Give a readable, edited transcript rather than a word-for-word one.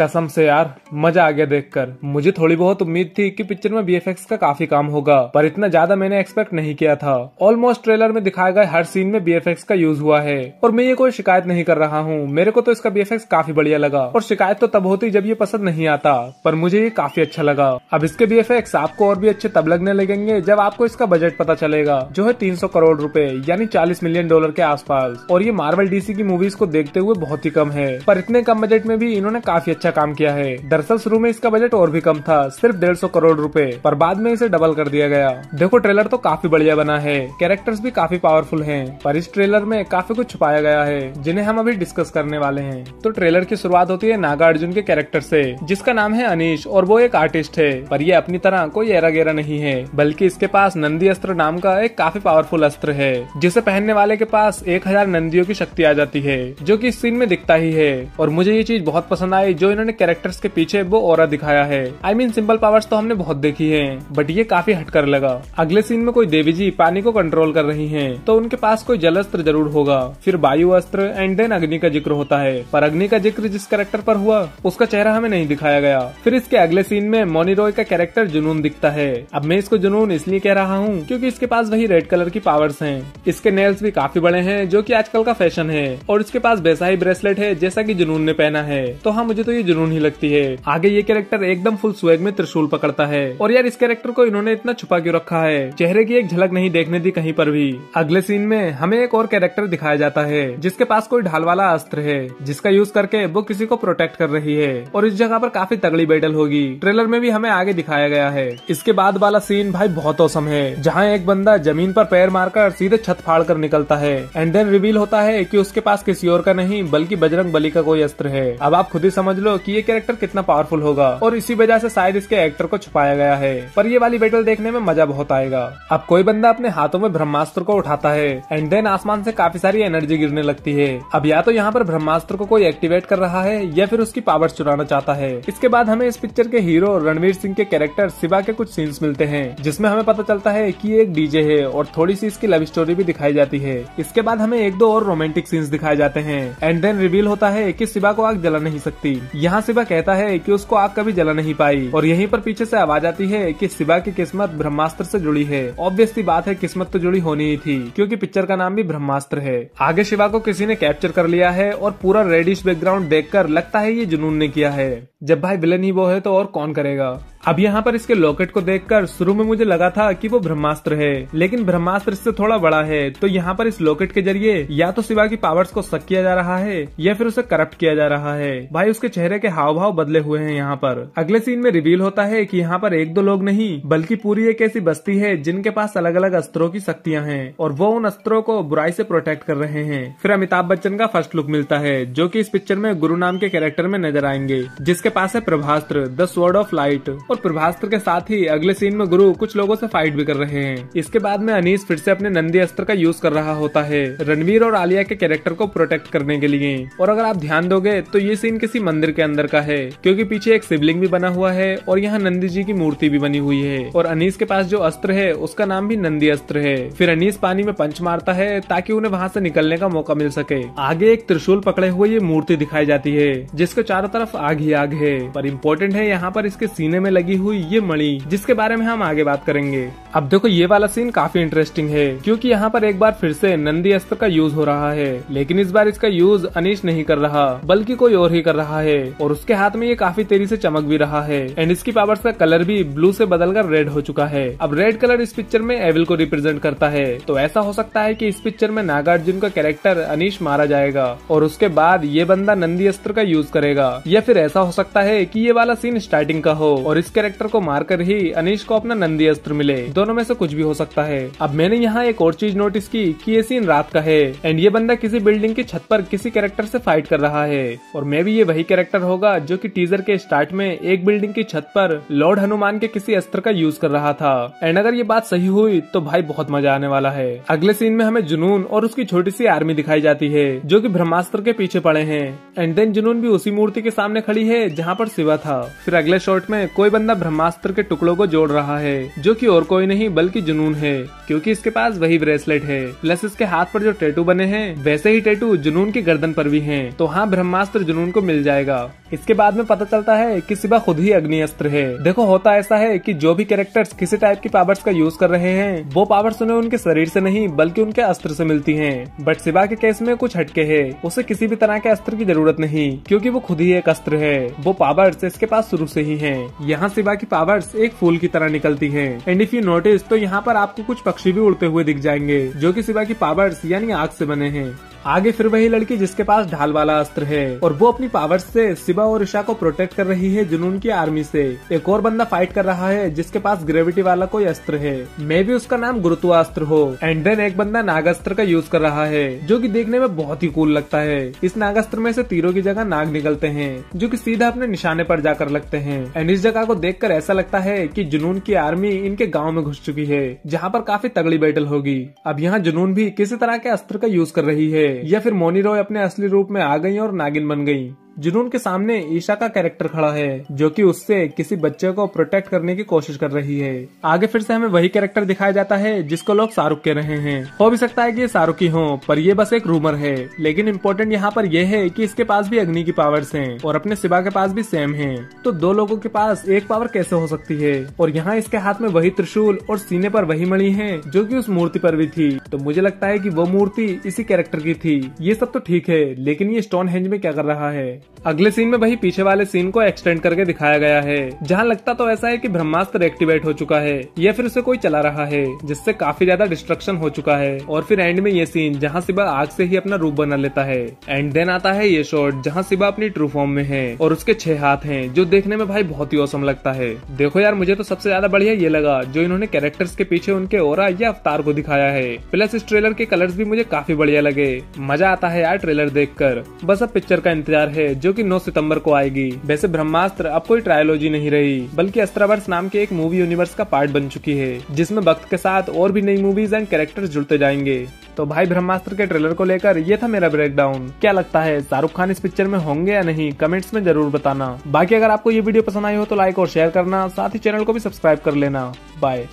कसम से यार मजा आ गया देखकर। मुझे थोड़ी बहुत उम्मीद थी कि पिक्चर में वीएफएक्स का काफी काम होगा, पर इतना ज्यादा मैंने एक्सपेक्ट नहीं किया था। ऑलमोस्ट ट्रेलर में दिखाए गए हर सीन में वीएफएक्स का यूज हुआ है और मैं ये कोई शिकायत नहीं कर रहा हूँ। मेरे को तो इसका वीएफएक्स काफी बढ़िया लगा और शिकायत तो तब होती जब ये पसंद नहीं आता, पर मुझे ये काफी अच्छा लगा। अब इसके वीएफएक्स आपको और भी अच्छे तब लगने लगेंगे जब आपको इसका बजट पता चलेगा, जो है 300 करोड़ रुपए यानी $40 मिलियन के आसपास। और ये मार्वल डीसी की मूवीज को देखते हुए बहुत ही कम है, पर इतने कम बजट में भी इन्होंने काफी अच्छा काम किया है। दरअसल शुरू में इसका बजट और भी कम था, सिर्फ 150 करोड़ रुपए, पर बाद में इसे डबल कर दिया गया। देखो ट्रेलर तो काफी बढ़िया बना है, कैरेक्टर्स भी काफी पावरफुल हैं, पर इस ट्रेलर में काफी कुछ छुपाया गया है जिन्हें हम अभी डिस्कस करने वाले हैं। तो ट्रेलर की शुरुआत होती है नागार्जुन के कैरेक्टर से, जिसका नाम है अनीश और वो एक आर्टिस्ट है, पर ये अपनी तरह कोई एरा गेरा नहीं है, बल्कि इसके पास नंदी अस्त्र नाम का एक काफी पावरफुल अस्त्र है, जिसे पहनने वाले के पास 1000 नंदियों की शक्ति आ जाती है, जो कि इस सीन में दिखता ही है। और मुझे ये चीज बहुत पसंद आई जो इन्होंने कैरेक्टर्स के पीछे वो ऑरा दिखाया है। आई मीन सिंपल पावर्स तो हमने बहुत देखी है, बट ये काफी हटकर लगा। अगले सीन में कोई देवी जी पानी को कंट्रोल कर रही हैं, तो उनके पास कोई जल अस्त्र जरूर होगा, फिर वायु अस्त्र एंड देन अग्नि का जिक्र होता है, पर अग्नि का जिक्र जिस कैरेक्टर पर हुआ उसका चेहरा हमें नहीं दिखाया गया। फिर इसके अगले सीन में मोनी रॉय का कैरेक्टर जुनून दिखता है। अब मैं इसको जुनून इसलिए कह रहा हूँ क्योंकि इसके पास वही रेड कलर की पावर्स हैं। इसके नेल्स भी काफी बड़े हैं, जो कि आजकल का फैशन है, और इसके पास वैसा ही ब्रेसलेट है जैसा कि जुनून ने पहना है। तो हाँ, मुझे तो ये जुनून ही लगती है। आगे ये कैरेक्टर एकदम फुल स्वैग में त्रिशूल पकड़ता है, और यार इस कैरेक्टर को इन्होंने इतना छुपा क्यों रखा है, चेहरे की एक झलक नहीं देखने दी कहीं पर भी। अगले सीन में हमें एक और कैरेक्टर दिखाया जाता है जिसके पास कोई ढाल वाला अस्त्र है, जिसका यूज करके वो किसी को प्रोटेक्ट कर रही है, और इस जगह पर काफी तगड़ी बैटल होगी। ट्रेलर में भी हमें आगे दिखाया गया है। इसके बाद वाला सीन भाई बहुत औसम है, जहाँ एक बंदा जमीन पर पैर मारकर सीधे छत फाड़ कर निकलता है, एंड देन रिवील होता है कि उसके पास किसी और का नहीं बल्कि बजरंग बली का कोई अस्त्र है। अब आप खुद ही समझ लो कि ये कैरेक्टर कितना पावरफुल होगा, और इसी वजह से शायद इसके एक्टर को छुपाया गया है, पर ये वाली बैटल देखने में मजा बहुत आएगा। अब कोई बंदा अपने हाथों में ब्रह्मास्त्र को उठाता है, एंड देन आसमान से काफी सारी एनर्जी गिरने लगती है। अब या तो यहाँ पर ब्रह्मास्त्र को कोई एक्टिवेट कर रहा है या फिर उसकी पावर्स चुराना चाहता है। इसके बाद हमें इस पिक्चर के हीरो रणवीर सिंह के कैरेक्टर शिवा के कुछ सीन्स मिलते हैं, जिसमें हमें पता चलता है कि ये एक डीजे है, और थोड़ी सी इसकी लव स्टोरी भी दिखाई जाती है। इसके बाद हमें एक दो और रोमांटिक सीन्स दिखाए जाते हैं, एंड देन रिवील होता है कि शिवा को आग जला नहीं सकती। यहाँ शिवा कहता है कि उसको आग कभी जला नहीं पाई, और यहीं पर पीछे से आवाज आती है कि शिवा की किस्मत ब्रह्मास्त्र से जुड़ी है। ऑब्वियस सी बात है, किस्मत तो जुड़ी होनी ही थी, क्योंकि पिक्चर का नाम भी ब्रह्मास्त्र है। आगे शिवा को किसी ने कैप्चर कर लिया है, और पूरा रेडिश बैकग्राउंड देखकर लगता है ये जुनून ने किया है। जब भाई विलन ही वो है तो और कौन करेगा। अब यहाँ पर इसके लॉकेट को देखकर शुरू में मुझे लगा था कि वो ब्रह्मास्त्र है, लेकिन ब्रह्मास्त्र इससे थोड़ा बड़ा है। तो यहाँ पर इस लॉकेट के जरिए या तो शिवा की पावर्स को शक किया जा रहा है या फिर उसे करप्ट किया जा रहा है। भाई उसके चेहरे के हाव भाव बदले हुए हैं यहाँ पर। अगले सीन में रिवील होता है कि यहाँ पर एक दो लोग नहीं बल्कि पूरी एक ऐसी बस्ती है जिनके पास अलग अलग अस्त्रों की शक्तियाँ हैं, और वो उन अस्त्रों को बुराई से प्रोटेक्ट कर रहे हैं। फिर अमिताभ बच्चन का फर्स्ट लुक मिलता है, जो कि इस पिक्चर में गुरु नाम के कैरेक्टर में नजर आएंगे, जिसके पास है प्रभास्त्र द स्वॉर्ड ऑफ लाइट। और प्रभास्त्र के साथ ही अगले सीन में गुरु कुछ लोगों से फाइट भी कर रहे हैं। इसके बाद में अनीश फिर से अपने नंदी अस्त्र का यूज कर रहा होता है रणवीर और आलिया के कैरेक्टर को प्रोटेक्ट करने के लिए। और अगर आप ध्यान दोगे तो ये सीन किसी मंदिर के अंदर का है, क्योंकि पीछे एक शिवलिंग भी बना हुआ है और यहाँ नंदी जी की मूर्ति भी बनी हुई है, और अनीश के पास जो अस्त्र है उसका नाम भी नंदी अस्त्र है। फिर अनीश पानी में पंच मारता है ताकि उन्हें वहाँ से निकलने का मौका मिल सके। आगे एक त्रिशूल पकड़े हुए ये मूर्ति दिखाई जाती है, जिसके चारों तरफ आग ही आग है, पर इम्पोर्टेंट है यहाँ पर इसके सीने में लगी हुई ये मणि, जिसके बारे में हम आगे बात करेंगे। अब देखो ये वाला सीन काफी इंटरेस्टिंग है, क्योंकि यहाँ पर एक बार फिर से नंदी अस्त्र का यूज हो रहा है, लेकिन इस बार इसका यूज अनीश नहीं कर रहा बल्कि कोई और ही कर रहा है, और उसके हाथ में ये काफी तेजी से चमक भी रहा है, एंड इसकी पावर्स का कलर भी ब्लू से बदलकर रेड हो चुका है। अब रेड कलर इस पिक्चर में एविल को रिप्रेजेंट करता है, तो ऐसा हो सकता है कि इस पिक्चर में नागार्जुन का कैरेक्टर अनीश मारा जाएगा और उसके बाद ये बंदा नंदी अस्त्र का यूज करेगा, या फिर ऐसा हो सकता है कि ये वाला सीन स्टार्टिंग का हो और इस कैरेक्टर को मारकर ही अनीश को अपना नंदी अस्त्र मिले। दोनों में से कुछ भी हो सकता है। अब मैंने यहाँ एक और चीज नोटिस की कि ये सीन रात का है, एंड ये बंदा किसी बिल्डिंग की छत पर किसी कैरेक्टर से फाइट कर रहा है, और मे भी ये वही कैरेक्टर होगा जो कि टीजर के स्टार्ट में एक बिल्डिंग की छत पर लॉर्ड हनुमान के किसी अस्त्र का यूज कर रहा था। एंड अगर ये बात सही हुई तो भाई बहुत मजा आने वाला है। अगले सीन में हमें जुनून और उसकी छोटी सी आर्मी दिखाई जाती है, जो कि ब्रह्मास्त्र के पीछे पड़े हैं, एंड देन जुनून भी उसी मूर्ति के सामने खड़ी है जहाँ पर शिवा था। फिर अगले शॉट में कोई बंदा ब्रह्मास्त्र के टुकड़ों को जोड़ रहा है, जो कि और कोई नहीं बल्कि जुनून है, क्योंकि इसके पास वही ब्रेसलेट है। प्लस इसके हाथ पर जो टैटू बने हैं वैसे ही टैटू जुनून की गर्दन पर भी हैं। तो हाँ, ब्रह्मास्त्र जुनून को मिल जाएगा। इसके बाद में पता चलता है कि सिबा खुद ही अग्नि अस्त्र है। देखो, होता ऐसा है कि जो भी कैरेक्टर्स किसी टाइप की पावर्स का यूज कर रहे हैं वो पावर्स उन्हें उनके शरीर से नहीं बल्कि उनके अस्त्र से मिलती हैं। बट सिबा के केस में कुछ हटके है। उसे किसी भी तरह के अस्त्र की जरूरत नहीं, क्योंकि वो खुद ही एक अस्त्र है। वो पावर्स इसके पास शुरू से ही हैं। यहाँ सिबा की पावर्स एक फूल की तरह निकलती हैं। एंड इफ यू नोटिस तो यहाँ पर आपको कुछ पक्षी भी उड़ते हुए दिख जाएंगे, जो कि सिबा की पावर्स यानी आग से बने हैं। आगे फिर वही लड़की जिसके पास ढाल वाला अस्त्र है और वो अपनी पावर्स से सिबा और ईशा को प्रोटेक्ट कर रही है जुनून की आर्मी से। एक और बंदा फाइट कर रहा है जिसके पास ग्रेविटी वाला कोई अस्त्र है, मे भी उसका नाम गुरुत्वास्त्र हो। एंड देन एक बंदा नागास्त्र का यूज कर रहा है, जो कि देखने में बहुत ही कूल लगता है। इस नागास्त्र में से तीरों की जगह नाग निकलते हैं, जो कि सीधा अपने निशाने पर जाकर लगते हैं। एंड इस जगह को देखकर ऐसा लगता है कि जुनून की आर्मी इनके गाँव में घुस चुकी है, जहाँ पर काफी तगड़ी बैटल होगी। अब यहाँ जुनून भी किसी तरह के अस्त्र का यूज कर रही है, या फिर मोनी रॉय अपने असली रूप में आ गई और नागिन बन गई। जुनून के सामने ईशा का कैरेक्टर खड़ा है, जो कि उससे किसी बच्चे को प्रोटेक्ट करने की कोशिश कर रही है। आगे फिर से हमें वही कैरेक्टर दिखाया जाता है जिसको लोग शाहरुख कह रहे हैं। हो भी सकता है कि ये शाहरुख ही हो, पर ये बस एक रूमर है। लेकिन इम्पोर्टेंट यहाँ पर यह है कि इसके पास भी अग्नि की पावर्स हैं और अपने सिबा के पास भी सेम है। तो दो लोगों के पास एक पावर कैसे हो सकती है? और यहाँ इसके हाथ में वही त्रिशूल और सीने पर वही मणि है, जो कि उस मूर्ति पर भी थी। तो मुझे लगता है कि वो मूर्ति इसी कैरेक्टर की थी। ये सब तो ठीक है, लेकिन ये स्टोनहेंज में क्या कर रहा है? अगले सीन में वही पीछे वाले सीन को एक्सटेंड करके दिखाया गया है, जहां लगता तो ऐसा है कि ब्रह्मास्त्र एक्टिवेट हो चुका है या फिर उसे कोई चला रहा है, जिससे काफी ज्यादा डिस्ट्रक्शन हो चुका है। और फिर एंड में ये सीन जहां सिबा आग से ही अपना रूप बना लेता है। एंड देन आता है ये शॉट जहां सिबा अपनी ट्रू फॉर्म में है और उसके 6 हाथ हैं, जो देखने में भाई बहुत ही औसम लगता है। देखो यार, मुझे तो सबसे ज्यादा बढ़िया ये लगा जो इन्होंने कैरेक्टर्स के पीछे उनके ऑरा या अवतार को दिखाया है। प्लस इस ट्रेलर के कलर्स भी मुझे काफी बढ़िया लगे। मजा आता है यार ट्रेलर देखकर। बस अब पिक्चर का इंतजार है, जो कि 9 सितंबर को आएगी। वैसे ब्रह्मास्त्र अब कोई ट्रायोलॉजी नहीं रही, बल्कि अस्त्रावर्स नाम के एक मूवी यूनिवर्स का पार्ट बन चुकी है, जिसमें वक्त के साथ और भी नई मूवीज एंड कैरेक्टर्स जुड़ते जाएंगे। तो भाई, ब्रह्मास्त्र के ट्रेलर को लेकर ये था मेरा ब्रेकडाउन। क्या लगता है, शाहरुख खान इस पिक्चर में होंगे या नहीं? कमेंट्स में जरूर बताना। बाकी अगर आपको ये वीडियो पसंद आई हो तो लाइक और शेयर करना, साथ ही चैनल को भी सब्सक्राइब कर लेना। बाय।